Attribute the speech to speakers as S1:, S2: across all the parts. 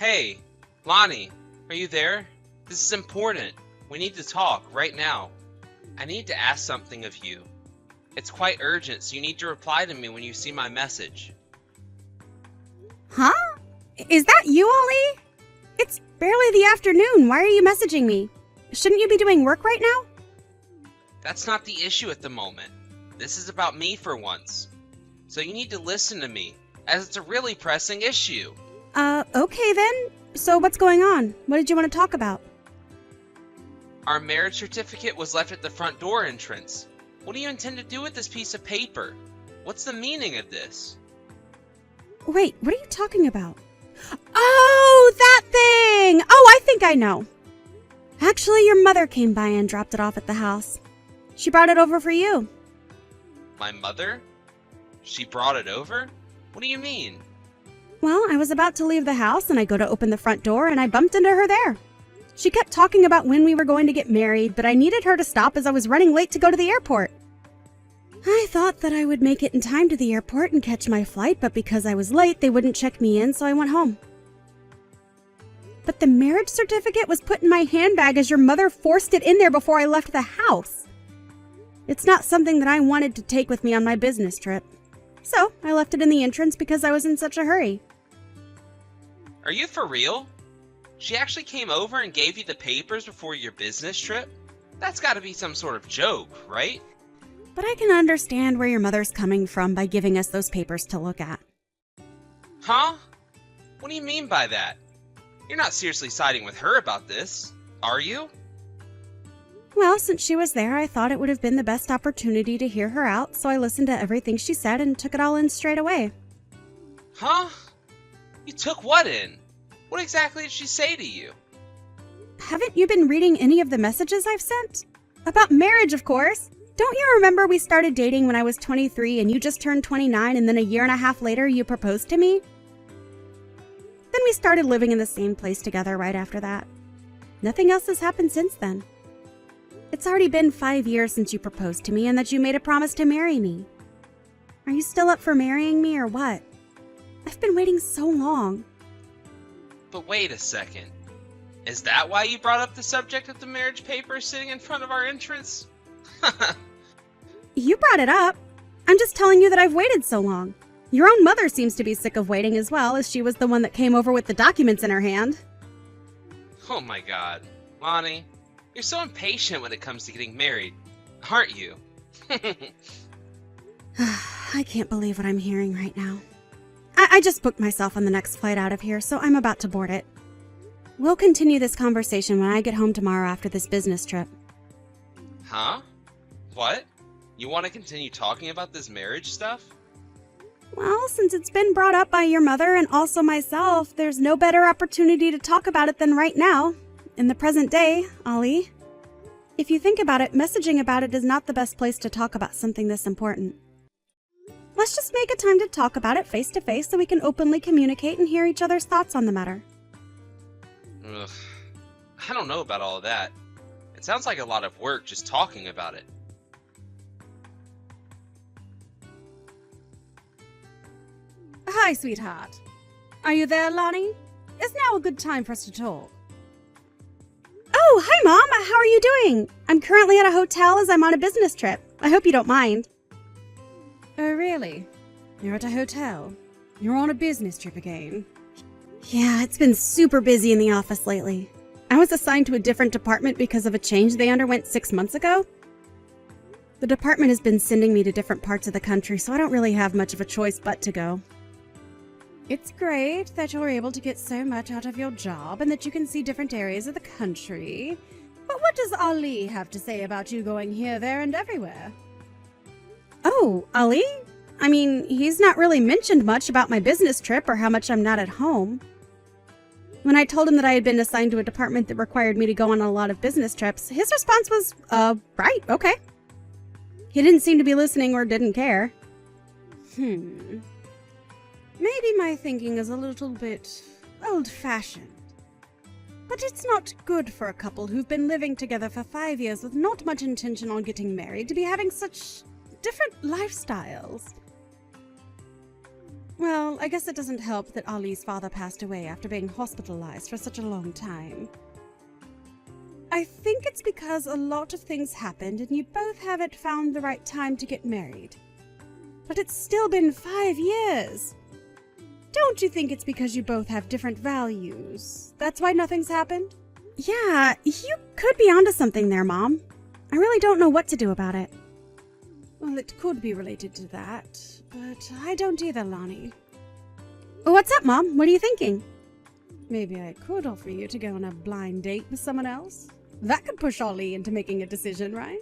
S1: Hey, Lonnie, are you there? This is important. We need to talk right now. I need to ask something of you. It's quite urgent, so you need to reply to me when you see my message.
S2: Huh? Is that you, Ollie? It's barely the afternoon. Why are you messaging me? Shouldn't you be doing work right now?
S1: That's not the issue at the moment. This is about me for once. So you need to listen to me, as it's a really pressing issue.
S2: Okay then. So what's going on? What did you want to talk about?
S1: Our marriage certificate was left at the front door entrance. What do you intend to do with this piece of paper? What's the meaning of this?
S2: Wait, what are you talking about? Oh, that thing! Oh, I think I know. Actually, your mother came by and dropped it off at the house. She brought it over for you.
S1: My mother? She brought it over? What do you mean?
S2: Well, I was about to leave the house and I go to open the front door and I bumped into her there. She kept talking about when we were going to get married, but I needed her to stop as I was running late to go to the airport. I thought that I would make it in time to the airport and catch my flight, but because I was late, they wouldn't check me in, so I went home. But the marriage certificate was put in my handbag as your mother forced it in there before I left the house. It's not something that I wanted to take with me on my business trip. So I left it in the entrance because I was in such a hurry.
S1: Are you for real? She actually came over and gave you the papers before your business trip? That's gotta be some sort of joke, right?
S2: But I can understand where your mother's coming from by giving us those papers to look at.
S1: Huh? What do you mean by that? You're not seriously siding with her about this, are you?
S2: Well, since she was there, I thought it would have been the best opportunity to hear her out, so I listened to everything she said and took it all in straight away.
S1: Huh? You took what in? What exactly did she say to you?
S2: Haven't you been reading any of the messages I've sent? About marriage, of course. Don't you remember we started dating when I was 23 and you just turned 29 and then a year and a half later you proposed to me? Then we started living in the same place together right after that. Nothing else has happened since then. It's already been 5 years since you proposed to me and that you made a promise to marry me. Are you still up for marrying me or what? I've been waiting so long.
S1: But wait a second. Is that why you brought up the subject of the marriage papers sitting in front of our entrance?
S2: You brought it up. I'm just telling you that I've waited so long. Your own mother seems to be sick of waiting as well, as she was the one that came over with the documents in her hand.
S1: Oh my god. Lonnie, you're so impatient when it comes to getting married, aren't you?
S2: I can't believe what I'm hearing right now. I just booked myself on the next flight out of here, so I'm about to board it. We'll continue this conversation when I get home tomorrow after this business trip.
S1: Huh? What? You want to continue talking about this marriage stuff?
S2: Well, since it's been brought up by your mother and also myself, there's no better opportunity to talk about it than right now, in the present day, Ollie. If you think about it, messaging about it is not the best place to talk about something this important. Let's just make a time to talk about it face to face so we can openly communicate and hear each other's thoughts on the matter.
S1: Ugh. I don't know about all of that. It sounds like a lot of work just talking about it.
S2: Hi, sweetheart. Are you there, Lonnie? Is now a good time for us to talk? Oh, hi, Mom. How are you doing? I'm currently at a hotel as I'm on a business trip. I hope you don't mind. Oh, really? You're at a hotel? You're on a business trip again? Yeah, it's been super busy in the office lately. I was assigned to a different department because of a change they underwent 6 months ago. The department has been sending me to different parts of the country, so I don't really have much of a choice but to go. It's great that you're able to get so much out of your job and that you can see different areas of the country. But what does Ali have to say about you going here, there, and everywhere? Oh, Ali? I mean, he's not really mentioned much about my business trip or how much I'm not at home. When I told him that I had been assigned to a department that required me to go on a lot of business trips, his response was, right, okay. He didn't seem to be listening or didn't care. Maybe my thinking is a little bit old-fashioned. But it's not good for a couple who've been living together for 5 years with not much intention on getting married to be having such different lifestyles. Well, I guess it doesn't help that Ali's father passed away after being hospitalized for such a long time. I think it's because a lot of things happened and you both haven't found the right time to get married. But it's still been 5 years. Don't you think it's because you both have different values? That's why nothing's happened? Yeah, you could be onto something there, Mom. I really don't know what to do about it. Well, it could be related to that, but I don't either, Lonnie. What's up, Mom? What are you thinking? Maybe I could offer you to go on a blind date with someone else. That could push Ollie into making a decision, right?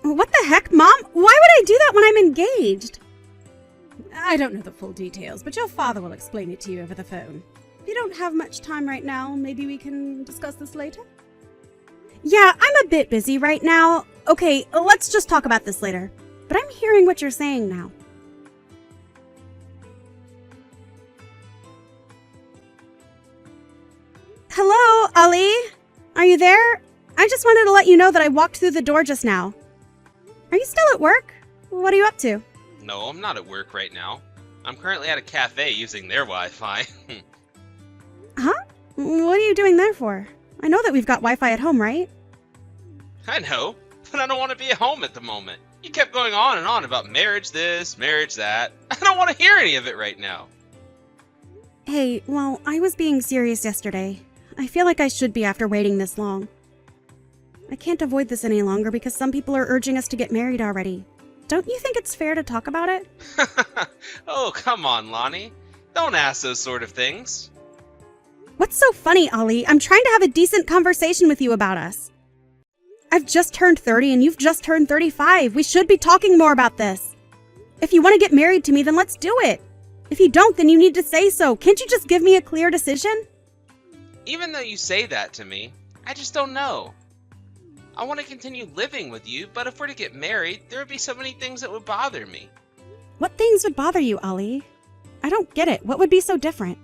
S2: What the heck, Mom? Why would I do that when I'm engaged? I don't know the full details, but your father will explain it to you over the phone. If you don't have much time right now, maybe we can discuss this later? Yeah, I'm a bit busy right now. Okay, let's just talk about this later. But I'm hearing what you're saying now. Hello, Ollie? Are you there? I just wanted to let you know that I walked through the door just now. Are you still at work? What are you up to?
S1: No, I'm not at work right now. I'm currently at a cafe using their Wi-Fi.
S2: Huh? What are you doing there for? I know that we've got Wi-Fi at home, right?
S1: I know, but I don't want to be at home at the moment. You kept going on and on about marriage this, marriage that. I don't want to hear any of it right now.
S2: Hey, well, I was being serious yesterday. I feel like I should be after waiting this long. I can't avoid this any longer because some people are urging us to get married already. Don't you think it's fair to talk about it?
S1: Oh, come on, Lonnie. Don't ask those sort of things.
S2: What's so funny, Ollie? I'm trying to have a decent conversation with you about us. I've just turned 30 and you've just turned 35. We should be talking more about this. If you want to get married to me, then let's do it. If you don't, then you need to say so. Can't you just give me a clear decision?
S1: Even though you say that to me, I just don't know. I want to continue living with you, but if we're to get married, there would be so many things that would bother me.
S2: What things would bother you, Ollie? I don't get it. What would be so different?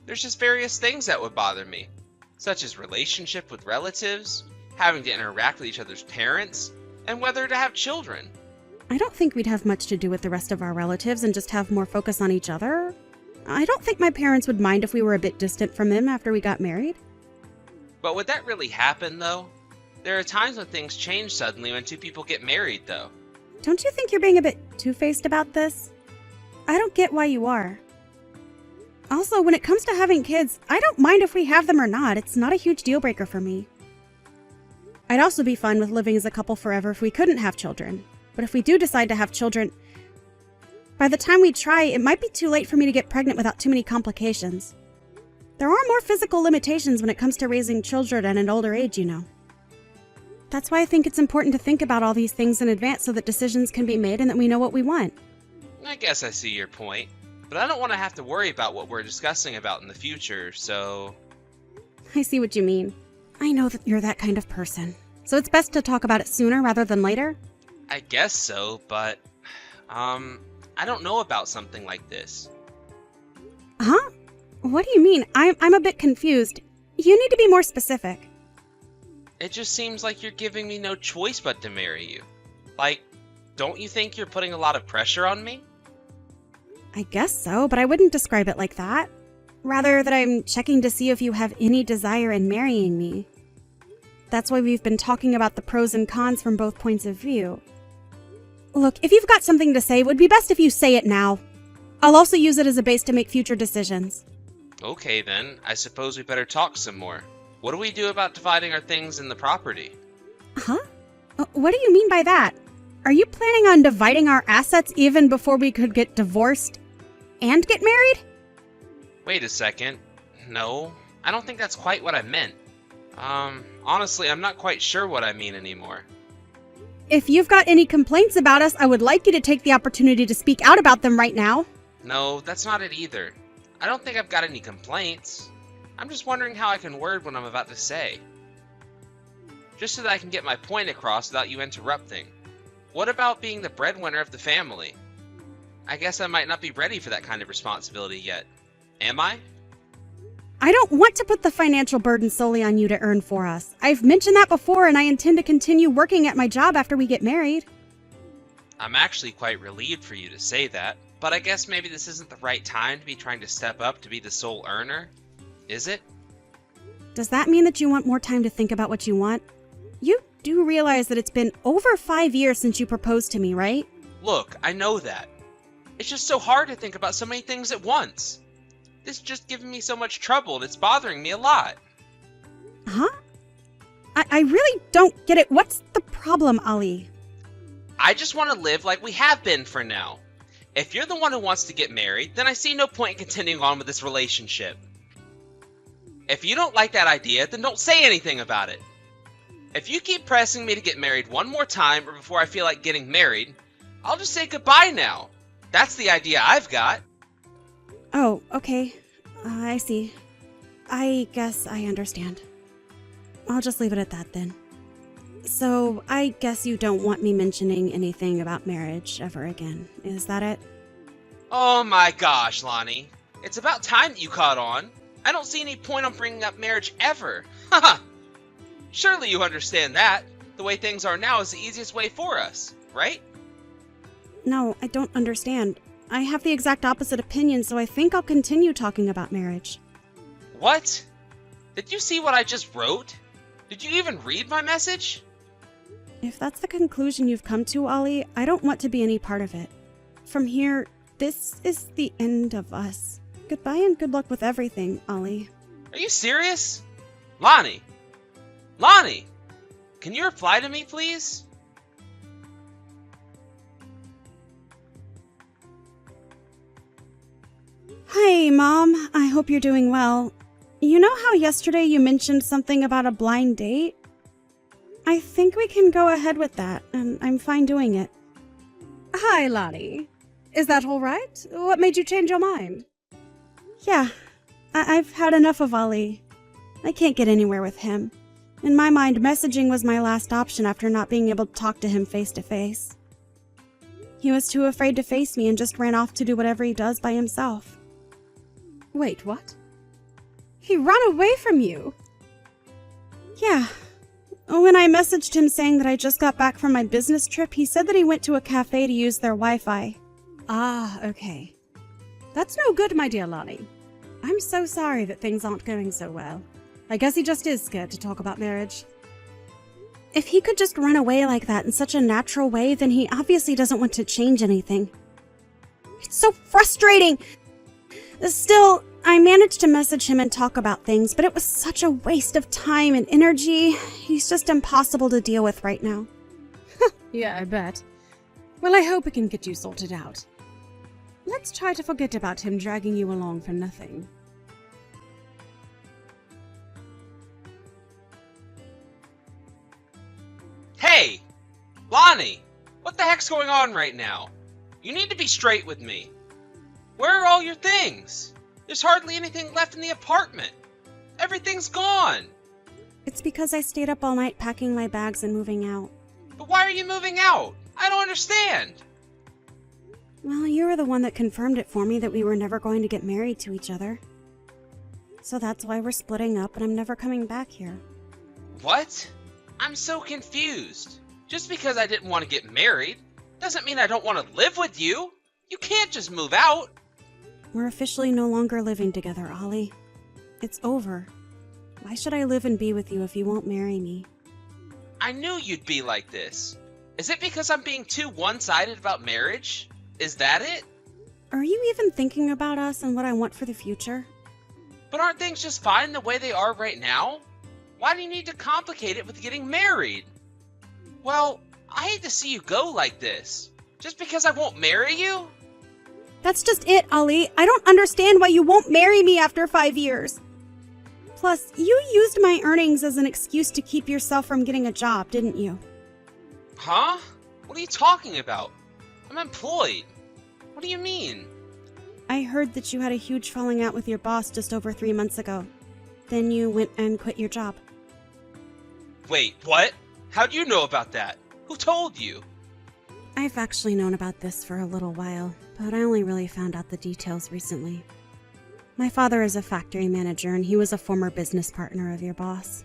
S1: There's just various things that would bother me, such as relationship with relatives, having to interact with each other's parents, and whether to have children.
S2: I don't think we'd have much to do with the rest of our relatives and just have more focus on each other. I don't think my parents would mind if we were a bit distant from them after we got married.
S1: But would that really happen, though? There are times when things change suddenly when two people get married, though.
S2: Don't you think you're being a bit two-faced about this? I don't get why you are. Also, when it comes to having kids, I don't mind if we have them or not. It's not a huge deal breaker for me. I'd also be fine with living as a couple forever if we couldn't have children. But if we do decide to have children, by the time we try, it might be too late for me to get pregnant without too many complications. There are more physical limitations when it comes to raising children at an older age, you know. That's why I think it's important to think about all these things in advance so that decisions can be made and that we know what we want.
S1: I guess I see your point, but I don't want to have to worry about what we're discussing about in the future, so...
S2: I see what you mean. I know that you're that kind of person. So it's best to talk about it sooner rather than later?
S1: I guess so, but... I don't know about something like this.
S2: Huh? What do you mean? I'm a bit confused. You need to be more specific.
S1: It just seems like you're giving me no choice but to marry you. Like, don't you think you're putting a lot of pressure on me?
S2: I guess so, but I wouldn't describe it like that. Rather that I'm checking to see if you have any desire in marrying me. That's why we've been talking about the pros and cons from both points of view. Look, if you've got something to say, it would be best if you say it now. I'll also use it as a base to make future decisions.
S1: Okay then, I suppose we better talk some more. What do we do about dividing our things in the property?
S2: Huh? What do you mean by that? Are you planning on dividing our assets even before we could get divorced and get married?
S1: Wait a second. No, I don't think that's quite what I meant. Honestly, I'm not quite sure what I mean anymore.
S2: If you've got any complaints about us, I would like you to take the opportunity to speak out about them right now.
S1: No, that's not it either. I don't think I've got any complaints. I'm just wondering how I can word what I'm about to say. Just so that I can get my point across without you interrupting. What about being the breadwinner of the family? I guess I might not be ready for that kind of responsibility yet. Am I?
S2: I don't want to put the financial burden solely on you to earn for us. I've mentioned that before, and I intend to continue working at my job after we get married.
S1: I'm actually quite relieved for you to say that. But I guess maybe this isn't the right time to be trying to step up to be the sole earner, is it?
S2: Does that mean that you want more time to think about what you want? You do realize that it's been over 5 years since you proposed to me, right?
S1: Look, I know that. It's just so hard to think about so many things at once. This is just giving me so much trouble and it's bothering me a lot.
S2: Huh? I really don't get it. What's the problem, Ali?
S1: I just want to live like we have been for now. If you're the one who wants to get married, then I see no point in continuing on with this relationship. If you don't like that idea, then don't say anything about it. If you keep pressing me to get married one more time or before I feel like getting married, I'll just say goodbye now. That's the idea I've got.
S2: Oh, okay. I see. I guess I understand. I'll just leave it at that then. So, I guess you don't want me mentioning anything about marriage ever again. Is that it?
S1: Oh my gosh, Lonnie. It's about time that you caught on. I don't see any point on bringing up marriage ever. Haha. Surely you understand that. The way things are now is the easiest way for us, right?
S2: No, I don't understand. I have the exact opposite opinion, so I think I'll continue talking about marriage.
S1: What? Did you see what I just wrote? Did you even read my message?
S2: If that's the conclusion you've come to, Ollie, I don't want to be any part of it. From here, this is the end of us. Goodbye and good luck with everything, Ollie.
S1: Are you serious? Lonnie! Lonnie! Can you reply to me, please?
S2: Hi, Mom. I hope you're doing well. You know how yesterday you mentioned something about a blind date? I think we can go ahead with that, and I'm fine doing it. Hi, Lonnie. Is that all right? What made you change your mind? Yeah, I've had enough of Ollie. I can't get anywhere with him. In my mind, messaging was my last option after not being able to talk to him face to face. He was too afraid to face me and just ran off to do whatever he does by himself. Wait, what? He ran away from you? Yeah. When I messaged him saying that I just got back from my business trip, he said that he went to a cafe to use their Wi-Fi. Ah, okay. That's no good, my dear Lonnie. I'm so sorry that things aren't going so well. I guess he just is scared to talk about marriage. If he could just run away like that in such a natural way, then he obviously doesn't want to change anything. It's so frustrating! Still, I managed to message him and talk about things, but it was such a waste of time and energy. He's just impossible to deal with right now. Yeah, I bet. Well, I hope we can get you sorted out. Let's try to forget about him dragging you along for nothing.
S1: Hey! Lonnie! What the heck's going on right now? You need to be straight with me. Where are all your things? There's hardly anything left in the apartment. Everything's gone.
S2: It's because I stayed up all night packing my bags and moving out.
S1: But why are you moving out? I don't understand.
S2: Well, you were the one that confirmed it for me that we were never going to get married to each other. So that's why we're splitting up and I'm never coming back here.
S1: What? I'm so confused. Just because I didn't want to get married doesn't mean I don't want to live with you. You can't just move out.
S2: We're officially no longer living together, Ollie. It's over. Why should I live and be with you if you won't marry me?
S1: I knew you'd be like this. Is it because I'm being too one-sided about marriage? Is that it?
S2: Are you even thinking about us and what I want for the future?
S1: But aren't things just fine the way they are right now? Why do you need to complicate it with getting married? Well, I hate to see you go like this. Just because I won't marry you?
S2: That's just it, Ollie. I don't understand why you won't marry me after 5 years. Plus, you used my earnings as an excuse to keep yourself from getting a job, didn't you?
S1: Huh? What are you talking about? I'm employed. What do you mean?
S2: I heard that you had a huge falling out with your boss just over 3 months ago. Then you went and quit your job.
S1: Wait, what? How'd you know about that? Who told you?
S2: I've actually known about this for a little while, but I only really found out the details recently. My father is a factory manager, and he was a former business partner of your boss.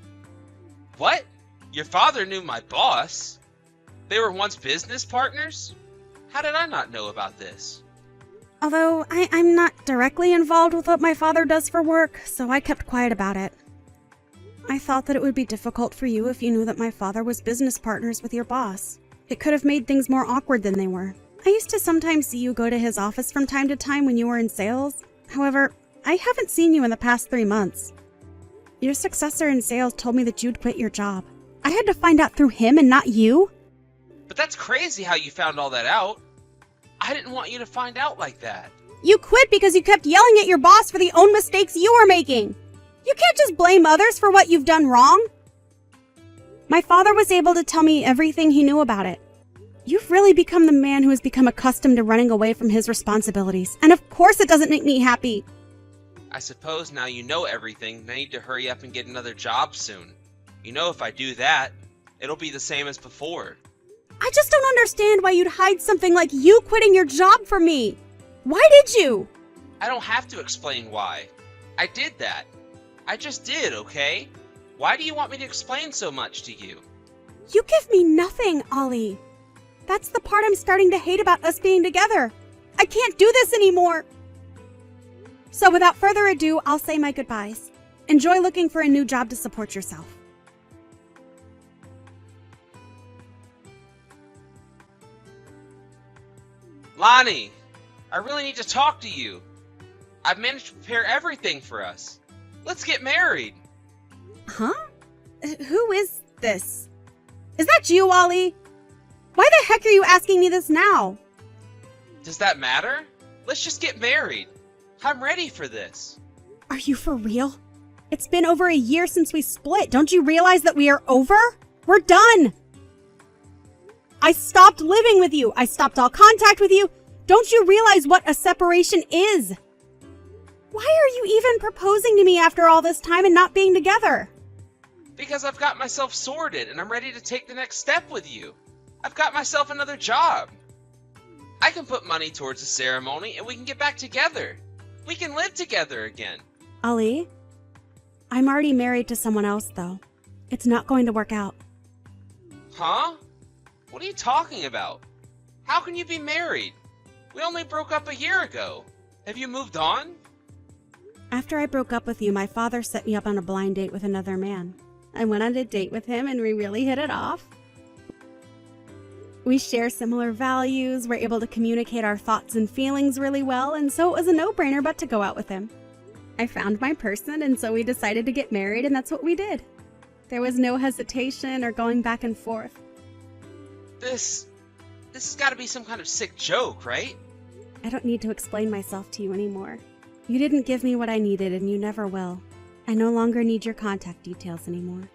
S1: What? Your father knew my boss? They were once business partners? How did I not know about this?
S2: Although I'm not directly involved with what my father does for work, so I kept quiet about it. I thought that it would be difficult for you if you knew that my father was business partners with your boss. It could have made things more awkward than they were. I used to sometimes see you go to his office from time to time when you were in sales. However, I haven't seen you in the past 3 months. Your successor in sales told me that you'd quit your job. I had to find out through him and not you.
S1: But that's crazy how you found all that out. I didn't want you to find out like that.
S2: You quit because you kept yelling at your boss for the own mistakes you were making. You can't just blame others for what you've done wrong. My father was able to tell me everything he knew about it. You've really become the man who has become accustomed to running away from his responsibilities. And of course it doesn't make me happy.
S1: I suppose now you know everything, I need to hurry up and get another job soon. You know if I do that, it'll be the same as before.
S2: I just don't understand why you'd hide something like you quitting your job from me. Why did you?
S1: I don't have to explain why. I did that. I just did, okay? Why do you want me to explain so much to you?
S2: You give me nothing, Ollie. That's the part I'm starting to hate about us being together. I can't do this anymore. So without further ado, I'll say my goodbyes. Enjoy looking for a new job to support yourself.
S1: Lonnie, I really need to talk to you. I've managed to prepare everything for us. Let's get married.
S2: Huh? Who is this? Is that you, Ollie? Why the heck are you asking me this now?
S1: Does that matter? Let's just get married. I'm ready for this.
S2: Are you for real? It's been over a year since we split. Don't you realize that we are over? We're done. I stopped living with you. I stopped all contact with you. Don't you realize what a separation is? Why are you even proposing to me after all this time and not being together?
S1: Because I've got myself sorted and I'm ready to take the next step with you. I've got myself another job. I can put money towards the ceremony and we can get back together. We can live together again.
S2: Ali, I'm already married to someone else, though. It's not going to work out.
S1: Huh? What are you talking about? How can you be married? We only broke up a year ago. Have you moved on?
S2: After I broke up with you, my father set me up on a blind date with another man. I went on a date with him and we really hit it off. We share similar values, we're able to communicate our thoughts and feelings really well, and so it was a no-brainer but to go out with him. I found my person, and so we decided to get married, and that's what we did. There was no hesitation or going back and forth.
S1: This has got to be some kind of sick joke, right?
S2: I don't need to explain myself to you anymore. You didn't give me what I needed, and you never will. I no longer need your contact details anymore.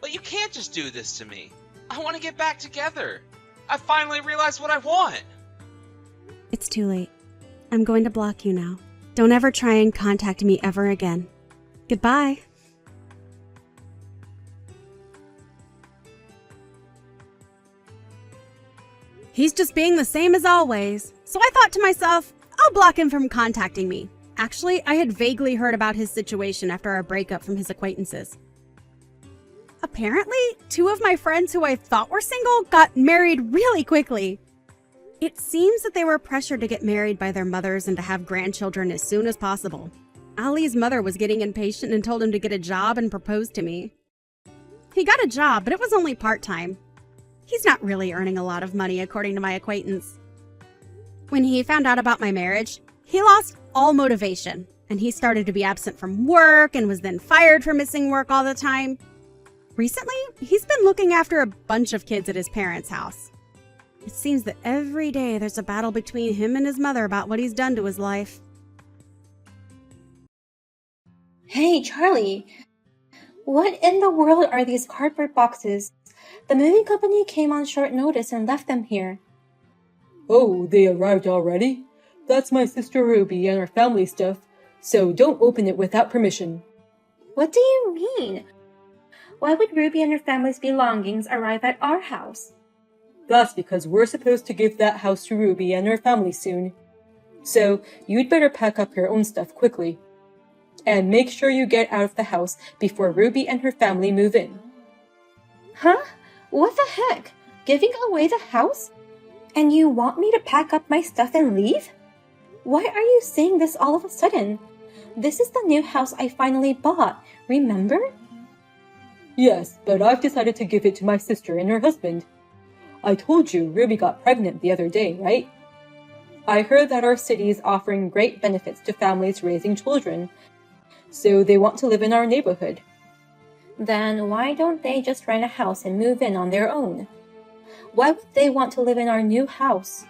S1: But you can't just do this to me. I want to get back together. I finally realized what I want.
S2: It's too late. I'm going to block you now. Don't ever try and contact me ever again. Goodbye. He's just being the same as always. So I thought to myself, I'll block him from contacting me. Actually, I had vaguely heard about his situation after our breakup from his acquaintances. Apparently, 2 of my friends who I thought were single got married really quickly. It seems that they were pressured to get married by their mothers and to have grandchildren as soon as possible. Ali's mother was getting impatient and told him to get a job and propose to me. He got a job, but it was only part-time. He's not really earning a lot of money, according to my acquaintance. When he found out about my marriage, he lost all motivation, and he started to be absent from work and was then fired for missing work all the time. Recently, he's been looking after a bunch of kids at his parents' house. It seems that every day there's a battle between him and his mother about what he's done to his life.
S3: Hey, Charlie. What in the world are these cardboard boxes? The moving company came on short notice and left them here.
S4: Oh, they arrived already? That's my sister Ruby and her family stuff, so don't open it without permission.
S3: What do you mean? Why would Ruby and her family's belongings arrive at our house?
S4: That's because we're supposed to give that house to Ruby and her family soon. So, you'd better pack up your own stuff quickly. And make sure you get out of the house before Ruby and her family move in.
S3: Huh? What the heck? Giving away the house? And you want me to pack up my stuff and leave? Why are you saying this all of a sudden? This is the new house I finally bought, remember?
S4: Yes, but I've decided to give it to my sister and her husband. I told you Ruby got pregnant the other day, right? I heard that our city is offering great benefits to families raising children, so they want to live in our neighborhood.
S3: Then why don't they just rent a house and move in on their own? Why would they want to live in our new house?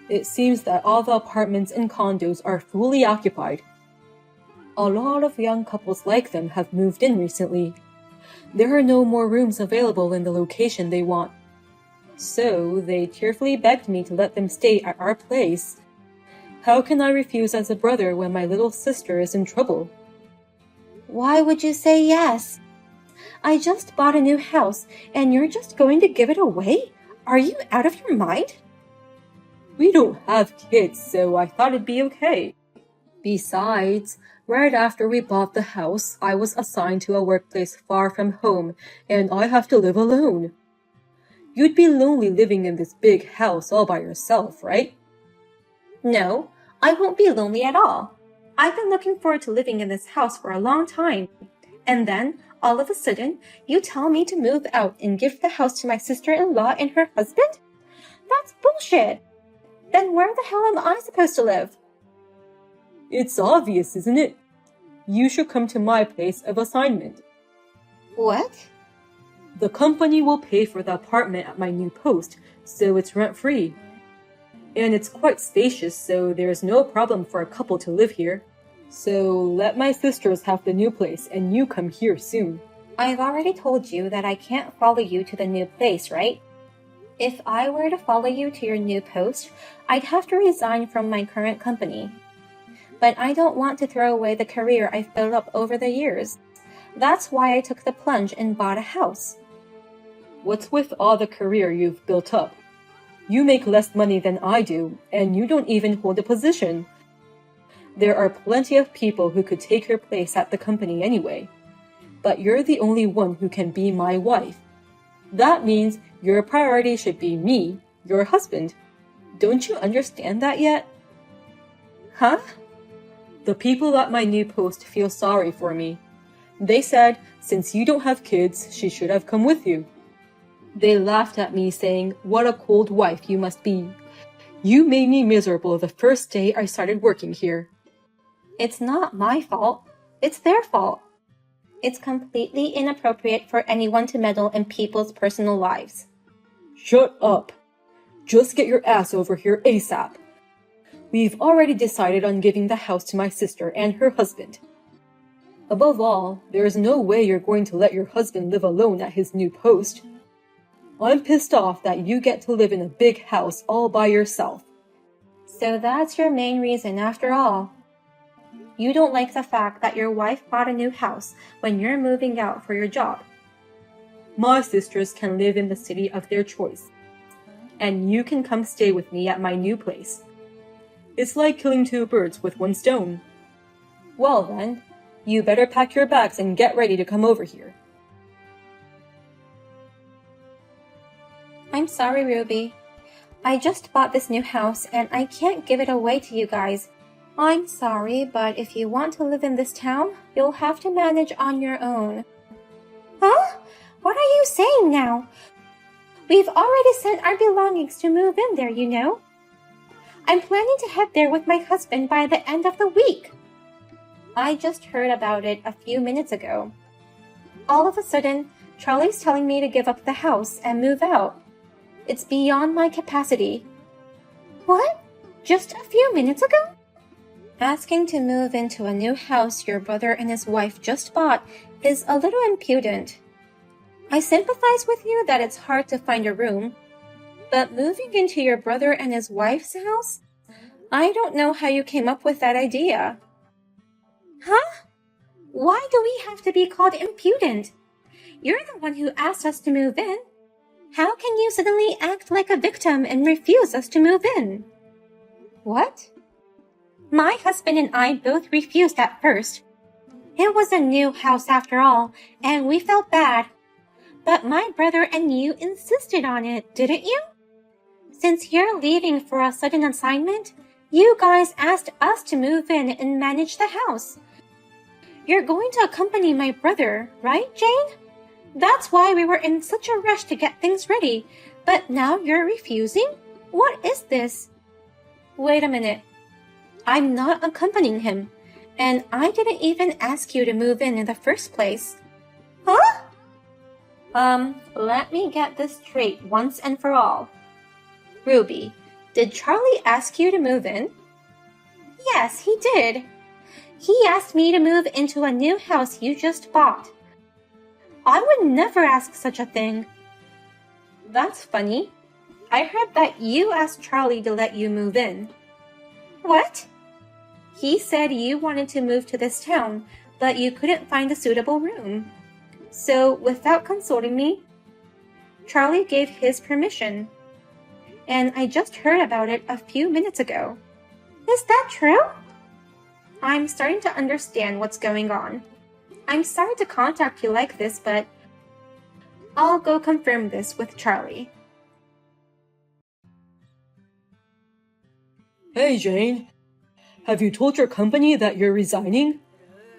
S4: It seems that all the apartments and condos are fully occupied. A lot of young couples like them have moved in recently. There are no more rooms available in the location they want. So they tearfully begged me to let them stay at our place. How can I refuse as a brother when my little sister is in trouble?
S3: Why would you say yes? I just bought a new house and you're just going to give it away? Are you out of your mind?
S4: We don't have kids, so I thought it'd be okay. Besides, right after we bought the house, I was assigned to a workplace far from home, and I have to live alone. You'd be lonely living in this big house all by yourself, right?
S3: No, I won't be lonely at all. I've been looking forward to living in this house for a long time. And then, all of a sudden, you tell me to move out and give the house to my sister-in-law and her husband? That's bullshit! Then where the hell am I supposed to live?
S4: It's obvious, isn't it? You should come to my place of assignment.
S3: What?
S4: The company will pay for the apartment at my new post, so it's rent-free. And it's quite spacious, so there's no problem for a couple to live here. So let my sisters have the new place, and you come here soon.
S3: I've already told you that I can't follow you to the new place, right? If I were to follow you to your new post, I'd have to resign from my current company. But I don't want to throw away the career I've built up over the years. That's why I took the plunge and bought a house.
S4: What's with all the career you've built up? You make less money than I do, and you don't even hold a position. There are plenty of people who could take your place at the company anyway. But you're the only one who can be my wife. That means your priority should be me, your husband. Don't you understand that yet?
S3: Huh?
S4: The people at my new post feel sorry for me. They said, since you don't have kids, she should have come with you. They laughed at me saying, what a cold wife you must be. You made me miserable the first day I started working here.
S3: It's not my fault. It's their fault. It's completely inappropriate for anyone to meddle in people's personal lives.
S4: Shut up. Just get your ass over here ASAP. We've already decided on giving the house to my sister and her husband. Above all, there is no way you're going to let your husband live alone at his new post. I'm pissed off that you get to live in a big house all by yourself.
S3: So that's your main reason after all. You don't like the fact that your wife bought a new house when you're moving out for your job.
S4: My sisters can live in the city of their choice, and you can come stay with me at my new place. It's like killing two birds with one stone. Well then, you better pack your bags and get ready to come over here.
S3: I'm sorry, Ruby. I just bought this new house and I can't give it away to you guys. I'm sorry, but if you want to live in this town, you'll have to manage on your own. Huh? What are you saying now? We've already sent our belongings to move in there, you know. I'm planning to head there with my husband by the end of the week. I just heard about it a few minutes ago. All of a sudden, Charlie's telling me to give up the house and move out. It's beyond my capacity. What? Just a few minutes ago? Asking to move into a new house your brother and his wife just bought is a little impudent. I sympathize with you that it's hard to find a room, but moving into your brother and his wife's house? I don't know how you came up with that idea. Huh? Why do we have to be called impudent? You're the one who asked us to move in. How can you suddenly act like a victim and refuse us to move in? What? My husband and I both refused at first. It was a new house after all, and we felt bad. But my brother and you insisted on it, didn't you? Since you're leaving for a sudden assignment, You guys asked us to move in and manage the house. You're going to accompany my brother, right, Jane? That's why we were in such a rush to get things ready. But now you're refusing? What is this? Wait a minute. I'm not accompanying him. And I didn't even ask you to move in the first place. Huh? Let me get this straight once and for all. Ruby, did Charlie ask you to move in? Yes, he did. He asked me to move into a new house you just bought. I would never ask such a thing. That's funny. I heard that you asked Charlie to let you move in. What? He said you wanted to move to this town, but you couldn't find a suitable room. So, without consulting me, Charlie gave his permission. And I just heard about it a few minutes ago. Is that true? I'm starting to understand what's going on. I'm sorry to contact you like this, but I'll go confirm this with Charlie.
S4: Hey, Jane. Have you told your company that you're resigning?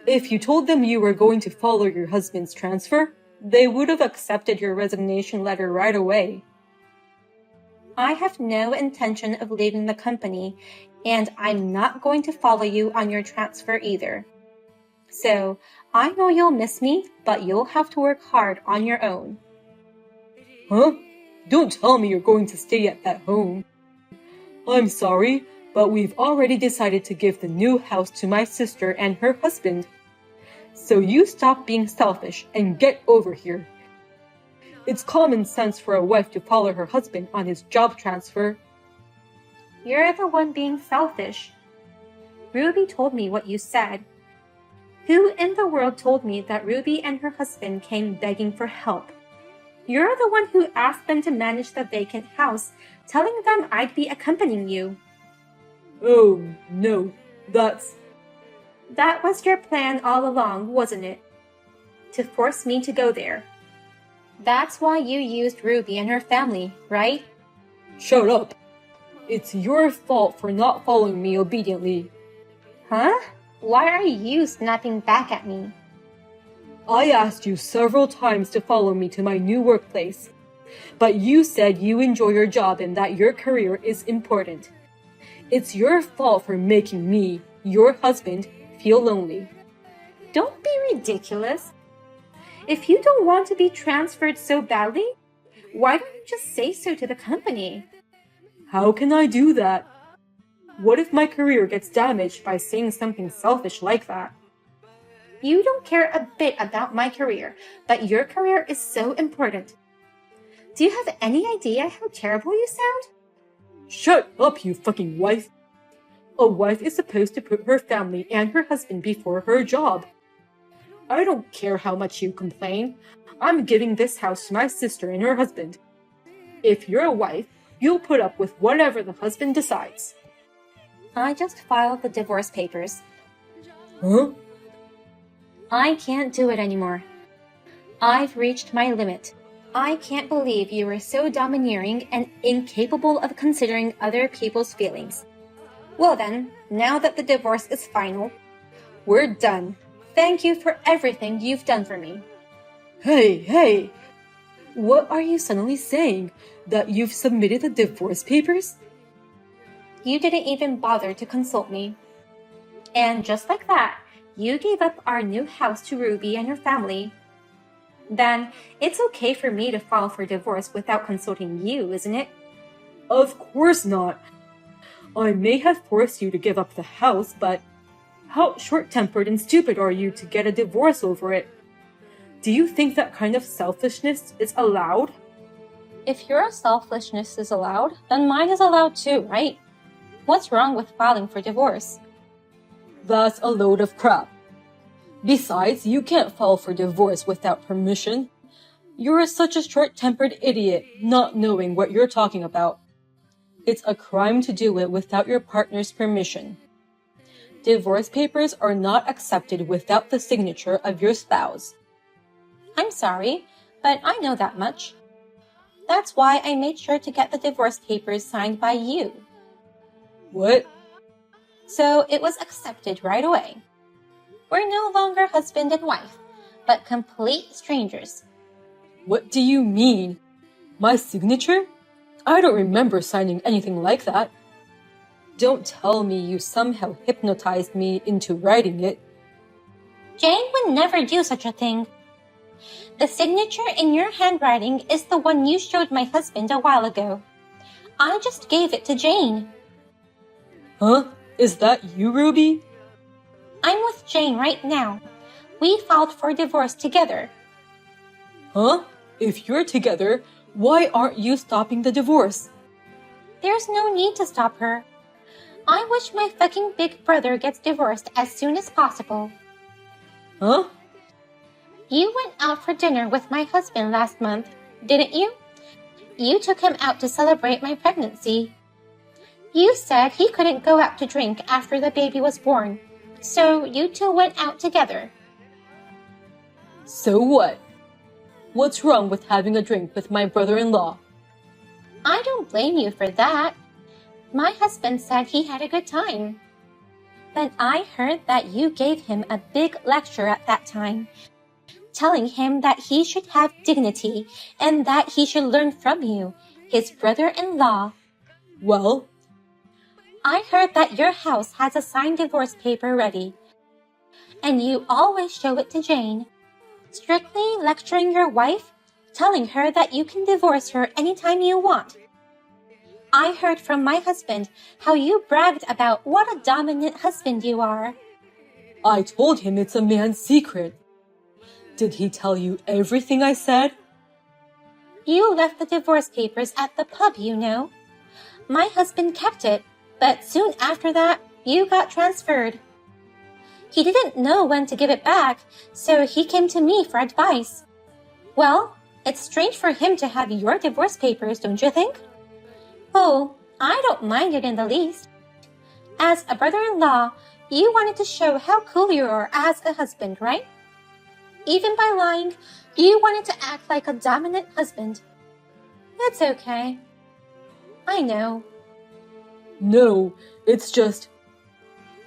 S4: If you told them you were going to follow your husband's transfer, they would have accepted your resignation letter right away.
S3: I have no intention of leaving the company, and I'm not going to follow you on your transfer either. So, I know you'll miss me, but you'll have to work hard on your own.
S4: Huh? Don't tell me you're going to stay at that home. I'm sorry, but we've already decided to give the new house to my sister and her husband. So you stop being selfish and get over here. It's common sense for a wife to follow her husband on his job transfer.
S3: You're the one being selfish. Ruby told me what you said. Who in the world told me that Ruby and her husband came begging for help? You're the one who asked them to manage the vacant house, telling them I'd be accompanying you.
S4: Oh, no,
S3: That was your plan all along, wasn't it? To force me to go there. That's why you used Ruby and her family, right?
S4: Shut up. It's your fault for not following me obediently.
S3: Huh? Why are you snapping back at me?
S4: I asked you several times to follow me to my new workplace, but you said you enjoy your job and that your career is important. It's your fault for making me, your husband, feel lonely.
S3: Don't be ridiculous. If you don't want to be transferred so badly, why don't you just say so to the company?
S4: How can I do that? What if my career gets damaged by saying something selfish like that?
S3: You don't care a bit about my career, but your career is so important. Do you have any idea how terrible you sound?
S4: Shut up, you fucking wife. A wife is supposed to put her family and her husband before her job. I don't care how much you complain. I'm giving this house to my sister and her husband. If you're a wife, you'll put up with whatever the husband decides.
S3: I just filed the divorce papers.
S4: Huh?
S3: I can't do it anymore. I've reached my limit. I can't believe you were so domineering and incapable of considering other people's feelings. Well then, now that the divorce is final, we're done. Thank you for everything you've done for me.
S4: Hey! What are you suddenly saying? That you've submitted the divorce papers?
S3: You didn't even bother to consult me. And just like that, you gave up our new house to Ruby and her family. Then, it's okay for me to file for divorce without consulting you, isn't it?
S4: Of course not. I may have forced you to give up the house, but how short-tempered and stupid are you to get a divorce over it? Do you think that kind of selfishness is allowed?
S3: If your selfishness is allowed, then mine is allowed too, right? What's wrong with filing for divorce?
S4: That's a load of crap. Besides, you can't file for divorce without permission. You're such a short-tempered idiot, not knowing what you're talking about. It's a crime to do it without your partner's permission. Divorce papers are not accepted without the signature of your spouse.
S3: I'm sorry, but I know that much. That's why I made sure to get the divorce papers signed by you.
S4: What?
S3: so it was accepted right away. We're no longer husband and wife, but complete strangers.
S4: What do you mean? My signature? I don't remember signing anything like that. Don't tell me you somehow hypnotized me into writing it.
S3: Jane would never do such a thing. The signature in your handwriting is the one you showed my husband a while ago. I just gave it to Jane.
S4: Huh? Is that you, Ruby?
S3: I'm with Jane right now. We filed for divorce together.
S4: Huh? If you're together, why aren't you stopping the divorce?
S3: There's no need to stop her. I wish my fucking big brother gets divorced as soon as possible.
S4: Huh?
S3: You went out for dinner with my husband last month, didn't you? You took him out to celebrate my pregnancy. You said he couldn't go out to drink after the baby was born, so you two went out together.
S4: So what? What's wrong with having a drink with my brother-in-law?
S3: I don't blame you for that. My husband said he had a good time. But I heard that you gave him a big lecture at that time, telling him that he should have dignity and that he should learn from you, his brother-in-law.
S4: Well,
S3: I heard that your house has a signed divorce paper ready, and you always show it to Jane, strictly lecturing your wife, telling her that you can divorce her anytime you want. I heard from my husband how you bragged about what a dominant husband you are.
S4: I told him it's a man's secret. Did he tell you everything I said?
S3: You left the divorce papers at the pub, you know. My husband kept it, but soon after that, you got transferred. He didn't know when to give it back, so he came to me for advice. Well, it's strange for him to have your divorce papers, don't you think? Oh, I don't mind it in the least. As a brother-in-law, you wanted to show how cool you are as a husband, right? Even by lying, you wanted to act like a dominant husband. It's okay. I know.
S4: No, it's just...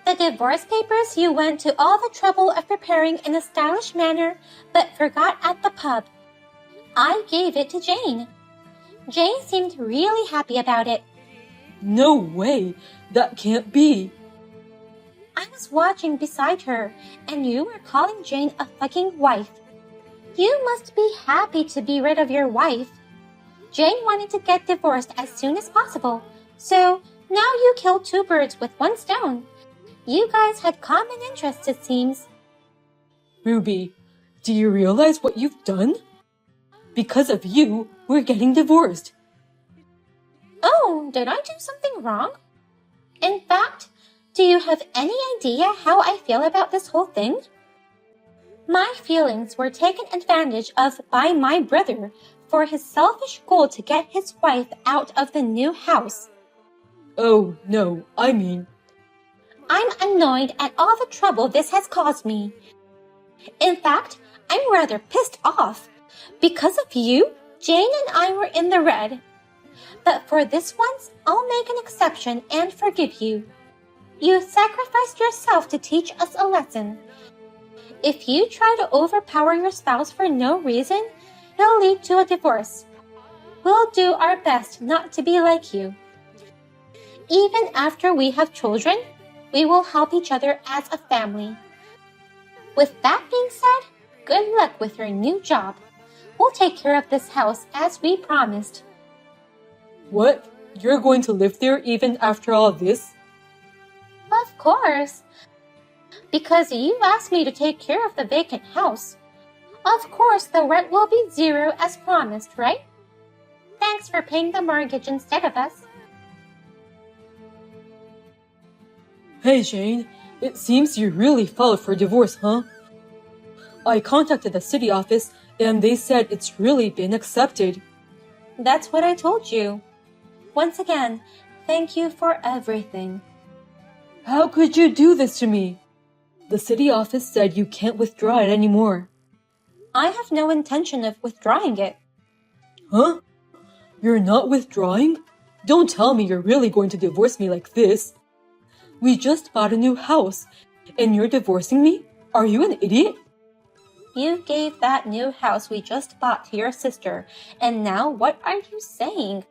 S3: The divorce papers you went to all the trouble of preparing in a stylish manner, but forgot at the pub. I gave it to Jane. Jane seemed really happy about it.
S4: No way! That can't be!
S3: I was watching beside her, and you were calling Jane a fucking wife. You must be happy to be rid of your wife. Jane wanted to get divorced as soon as possible, so now you killed two birds with one stone. You guys had common interests, it seems.
S4: Ruby, do you realize what you've done? Because of you, we're getting divorced.
S3: Oh, did I do something wrong? In fact, do you have any idea how I feel about this whole thing? My feelings were taken advantage of by my brother for his selfish goal to get his wife out of the new house.
S4: Oh, no, I mean...
S3: I'm annoyed at all the trouble this has caused me. In fact, I'm rather pissed off. Because of you, Jane and I were in the red. But for this once, I'll make an exception and forgive you. You sacrificed yourself to teach us a lesson. If you try to overpower your spouse for no reason, it'll lead to a divorce. We'll do our best not to be like you. Even after we have children, we will help each other as a family. With that being said, good luck with your new job. We'll take care of this house as we promised.
S4: What? You're going to live there even after all this?
S3: Of course. Because you asked me to take care of the vacant house. Of course, the rent will be zero as promised, right? Thanks for paying the mortgage instead of us.
S4: Hey, Jane, it seems you really filed for divorce, huh? I contacted the city office and they said it's really been accepted.
S3: That's what I told you. Once again, thank you for everything.
S4: How could you do this to me? The city office said you can't withdraw it anymore.
S3: I have no intention of withdrawing it.
S4: Huh? You're not withdrawing? Don't tell me you're really going to divorce me like this. We just bought a new house, and you're divorcing me? Are you an idiot?
S3: You gave that new house we just bought to your sister, and now what are you saying?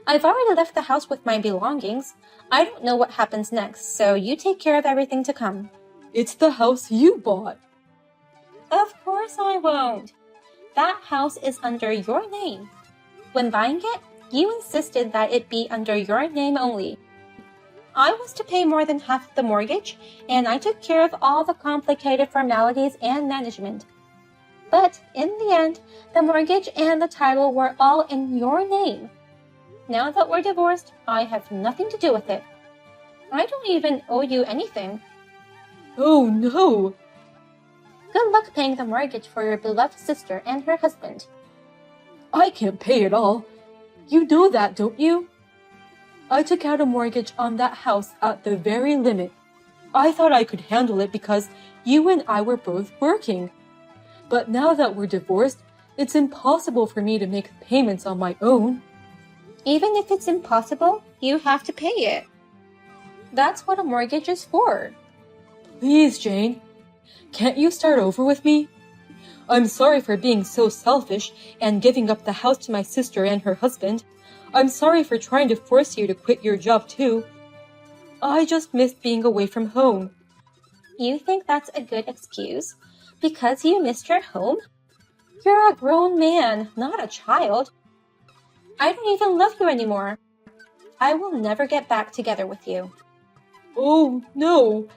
S3: I've already left the house with my belongings. I don't know what happens next, so you take care of everything to come.
S4: It's the house you bought.
S3: Of course I won't. That house is under your name. When buying it, you insisted that it be under your name only. I was to pay more than half the mortgage, and I took care of all the complicated formalities and management. But in the end, the mortgage and the title were all in your name. Now that we're divorced, I have nothing to do with it. I don't even owe you anything.
S4: Oh no!
S3: Good luck paying the mortgage for your beloved sister and her husband.
S4: I can't pay it all. You know that, don't you? I took out a mortgage on that house at the very limit. I thought I could handle it because you and I were both working. But now that we're divorced, it's impossible for me to make payments on my own.
S3: Even if it's impossible, you have to pay it. That's what a mortgage is for.
S4: Please, Jane. Can't you start over with me? I'm sorry for being so selfish and giving up the house to my sister and her husband. I'm sorry for trying to force you to quit your job too. I just missed being away from home.
S3: You think that's a good excuse? Because you missed your home? You're a grown man, not a child. I don't even love you anymore. I will never get back together with you.
S4: Oh, no.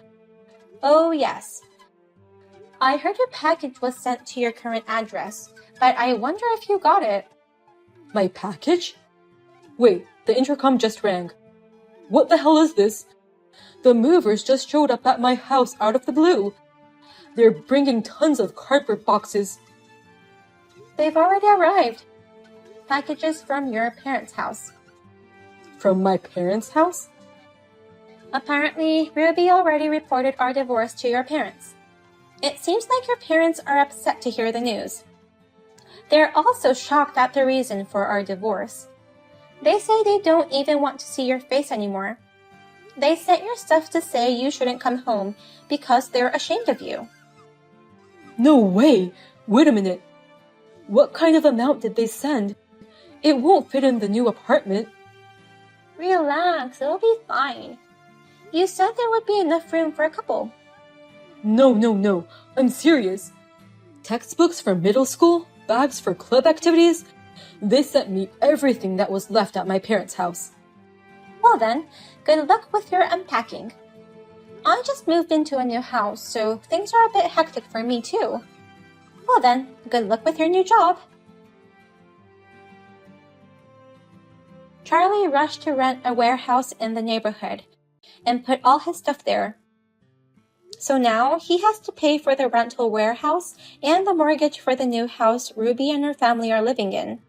S3: Oh, yes. I heard your package was sent to your current address, but I wonder if you got it.
S4: My package? Wait, the intercom just rang. What the hell is this? The movers just showed up at my house out of the blue. They're bringing tons of cardboard boxes.
S3: They've already arrived. Packages from your parents' house.
S4: From my parents' house?
S3: Apparently, Ruby already reported our divorce to your parents. It seems like your parents are upset to hear the news. They're also shocked at the reason for our divorce. They say they don't even want to see your face anymore. They sent your stuff to say you shouldn't come home because they're ashamed of you.
S4: No way! Wait a minute. What kind of amount did they send? It won't fit in the new apartment.
S3: Relax, it'll be fine. You said there would be enough room for a couple.
S4: No. I'm serious. Textbooks for middle school? Bags for club activities? They sent me everything that was left at my parents' house.
S3: Well then, good luck with your unpacking. I just moved into a new house, so things are a bit hectic for me too. Well then, good luck with your new job. Charlie rushed to rent a warehouse in the neighborhood and put all his stuff there. So now he has to pay for the rental warehouse and the mortgage for the new house Ruby and her family are living in.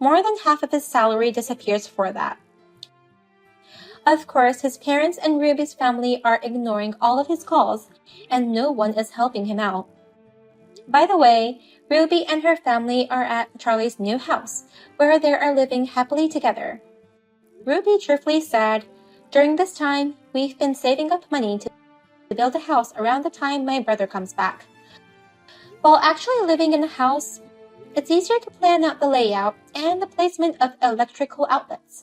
S3: More than half of his salary disappears for that. Of course, his parents and Ruby's family are ignoring all of his calls, and no one is helping him out. By the way, Ruby and her family are at Charlie's new house, where they are living happily together. Ruby cheerfully said, "During this time, we've been saving up money to build a house around the time my brother comes back. While actually living in a house, it's easier to plan out the layout and the placement of electrical outlets.